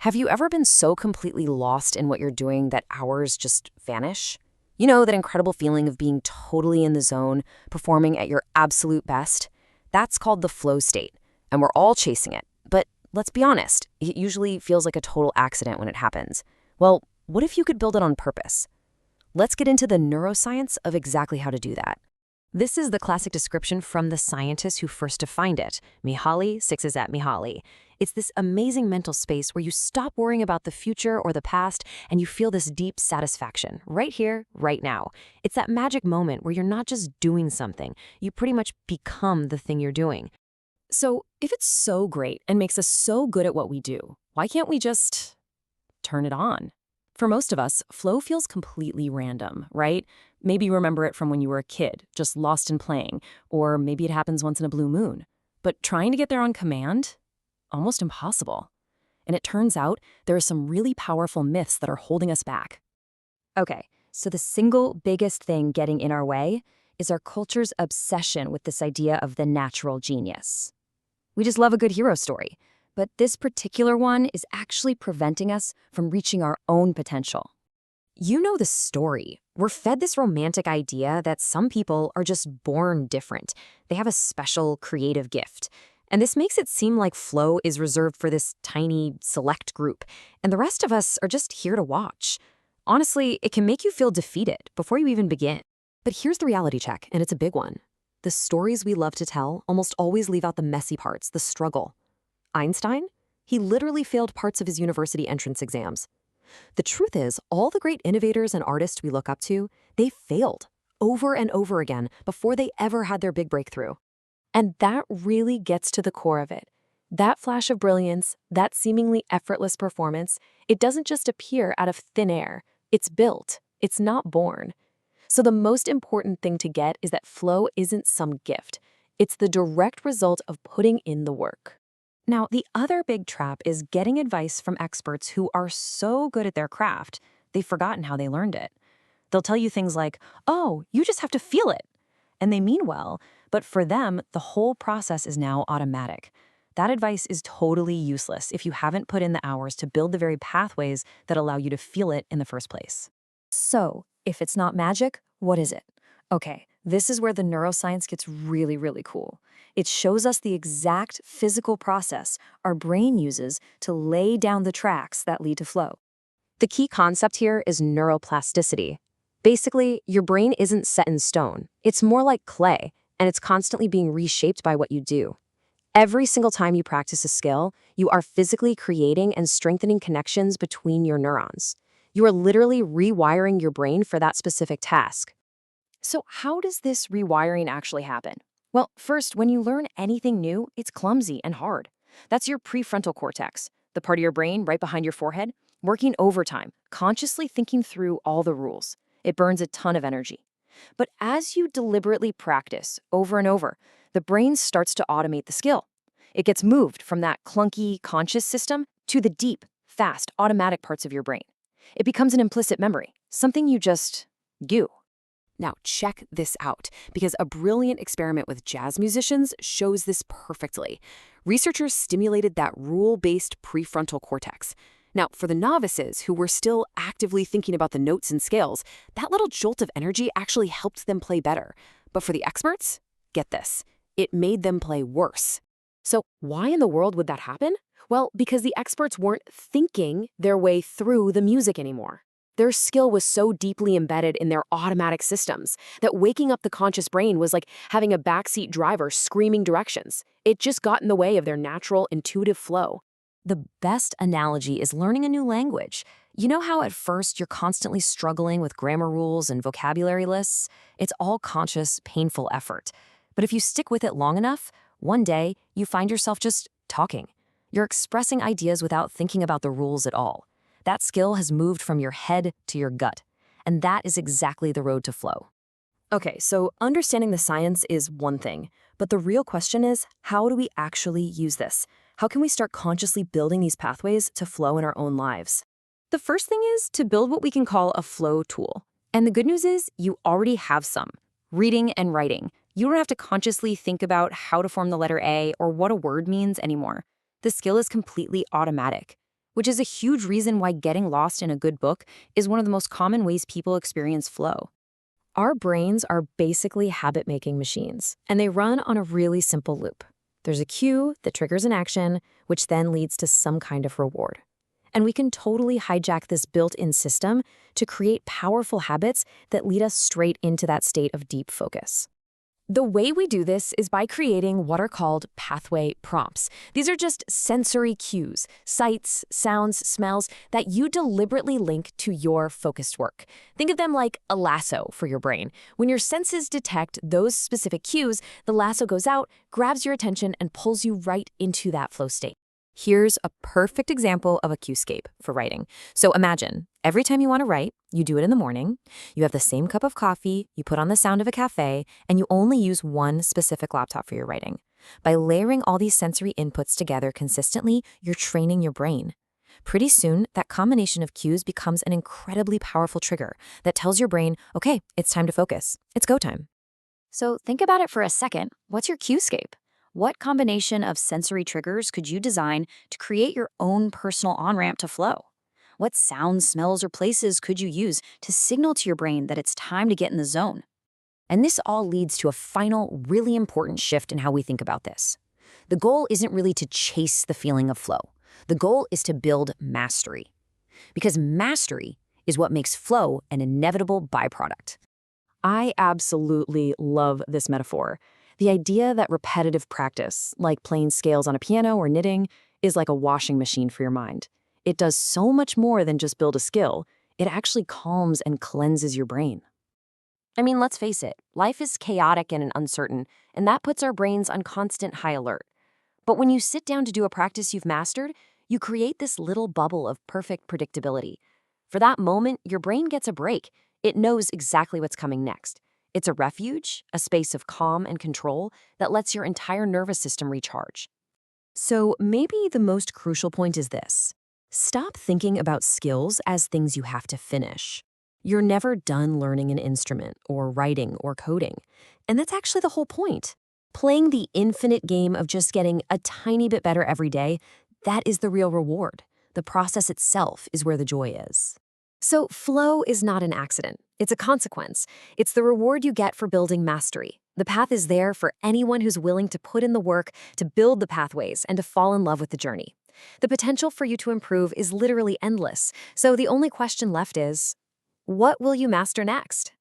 Have you ever been so completely lost in what you're doing that hours just vanish? You know, that incredible feeling of being totally in the zone, performing at your absolute best? That's called the flow state, and we're all chasing it. But let's be honest, it usually feels like a total accident when it happens. Well, what if you could build it on purpose? Let's get into the neuroscience of exactly how to do that. This is the classic description from the scientists who first defined it, Mihaly, Mihaly. It's this amazing mental space where you stop worrying about the future or the past and you feel this deep satisfaction right here, right now. It's that magic moment where you're not just doing something, you pretty much become the thing you're doing. So, if it's so great and makes us so good at what we do, why can't we just turn it on? For most of us, flow feels completely random, right? Maybe you remember it from when you were a kid, just lost in playing, or maybe it happens once in a blue moon. But trying to get there on command? Almost impossible. And it turns out there are some really powerful myths that are holding us back. Okay, so the single biggest thing getting in our way is our culture's obsession with this idea of the natural genius. We just love a good hero story. But this particular one is actually preventing us from reaching our own potential. You know the story. We're fed this romantic idea that some people are just born different. They have a special creative gift. And this makes it seem like flow is reserved for this tiny, select group, and the rest of us are just here to watch. Honestly, it can make you feel defeated before you even begin. But here's the reality check, and it's a big one. The stories we love to tell almost always leave out the messy parts, the struggle. Einstein? He literally failed parts of his university entrance exams. The truth is, all the great innovators and artists we look up to, they failed over and over again before they ever had their big breakthrough. And that really gets to the core of it. That flash of brilliance, that seemingly effortless performance, it doesn't just appear out of thin air. It's built. It's not born. So the most important thing to get is that flow isn't some gift. It's the direct result of putting in the work. Now, the other big trap is getting advice from experts who are so good at their craft, they've forgotten how they learned it. They'll tell you things like, oh, you just have to feel it. And they mean well, but for them, the whole process is now automatic. That advice is totally useless if you haven't put in the hours to build the very pathways that allow you to feel it in the first place. So, if it's not magic, what is it? Okay, this is where the neuroscience gets really, really cool. It shows us the exact physical process our brain uses to lay down the tracks that lead to flow. The key concept here is neuroplasticity. Basically, your brain isn't set in stone. It's more like clay, and it's constantly being reshaped by what you do. Every single time you practice a skill, you are physically creating and strengthening connections between your neurons. You are literally rewiring your brain for that specific task. So how does this rewiring actually happen? Well, first, when you learn anything new, it's clumsy and hard. That's your prefrontal cortex, the part of your brain right behind your forehead, working overtime, consciously thinking through all the rules. It burns a ton of energy. But as you deliberately practice over and over, the brain starts to automate the skill. It gets moved from that clunky, conscious system to the deep, fast, automatic parts of your brain. It becomes an implicit memory, something you just do. Now, check this out, because a brilliant experiment with jazz musicians shows this perfectly. Researchers stimulated that rule-based prefrontal cortex. Now, for the novices who were still actively thinking about the notes and scales, that little jolt of energy actually helped them play better. But for the experts, get this, it made them play worse. So why in the world would that happen? Well, because the experts weren't thinking their way through the music anymore. Their skill was so deeply embedded in their automatic systems that waking up the conscious brain was like having a backseat driver screaming directions. It just got in the way of their natural, intuitive flow. The best analogy is learning a new language. You know how at first you're constantly struggling with grammar rules and vocabulary lists? It's all conscious, painful effort. But if you stick with it long enough, one day you find yourself just talking. You're expressing ideas without thinking about the rules at all. That skill has moved from your head to your gut, and that is exactly the road to flow. Okay, so understanding the science is one thing, but the real question is, how do we actually use this? How can we start consciously building these pathways to flow in our own lives? The first thing is to build what we can call a flow tool. And the good news is you already have some. Reading and writing. You don't have to consciously think about how to form the letter A or what a word means anymore. The skill is completely automatic. which is a huge reason why getting lost in a good book is one of the most common ways people experience flow. Our brains are basically habit-making machines, and they run on a really simple loop. There's a cue that triggers an action, which then leads to some kind of reward. And we can totally hijack this built-in system to create powerful habits that lead us straight into that state of deep focus. The way we do this is by creating what are called pathway prompts. These are just sensory cues, sights, sounds, smells that you deliberately link to your focused work. Think of them like a lasso for your brain. When your senses detect those specific cues, the lasso goes out, grabs your attention, and pulls you right into that flow state. Here's a perfect example of a cuescape for writing. So imagine, every time you want to write, you do it in the morning, you have the same cup of coffee, you put on the sound of a cafe, and you only use one specific laptop for your writing. By layering all these sensory inputs together consistently, you're training your brain. Pretty soon, that combination of cues becomes an incredibly powerful trigger that tells your brain, okay, it's time to focus. It's go time. So think about it for a second. What's your cuescape? What combination of sensory triggers could you design to create your own personal on-ramp to flow? What sounds, smells, or places could you use to signal to your brain that it's time to get in the zone? And this all leads to a final, really important shift in how we think about this. The goal isn't really to chase the feeling of flow. The goal is to build mastery. Because mastery is what makes flow an inevitable byproduct. I absolutely love this metaphor. The idea that repetitive practice, like playing scales on a piano or knitting, is like a washing machine for your mind. It does so much more than just build a skill. It actually calms and cleanses your brain. I mean, let's face it, life is chaotic and uncertain, and that puts our brains on constant high alert. But when you sit down to do a practice you've mastered, you create this little bubble of perfect predictability. For that moment, your brain gets a break. It knows exactly what's coming next. It's a refuge, a space of calm and control that lets your entire nervous system recharge. So maybe the most crucial point is this. Stop thinking about skills as things you have to finish. You're never done learning an instrument or writing or coding. And that's actually the whole point. Playing the infinite game of just getting a tiny bit better every day, that is the real reward. The process itself is where the joy is. So flow is not an accident. It's a consequence. It's the reward you get for building mastery. The path is there for anyone who's willing to put in the work, to build the pathways, and to fall in love with the journey. The potential for you to improve is literally endless. So the only question left is, what will you master next?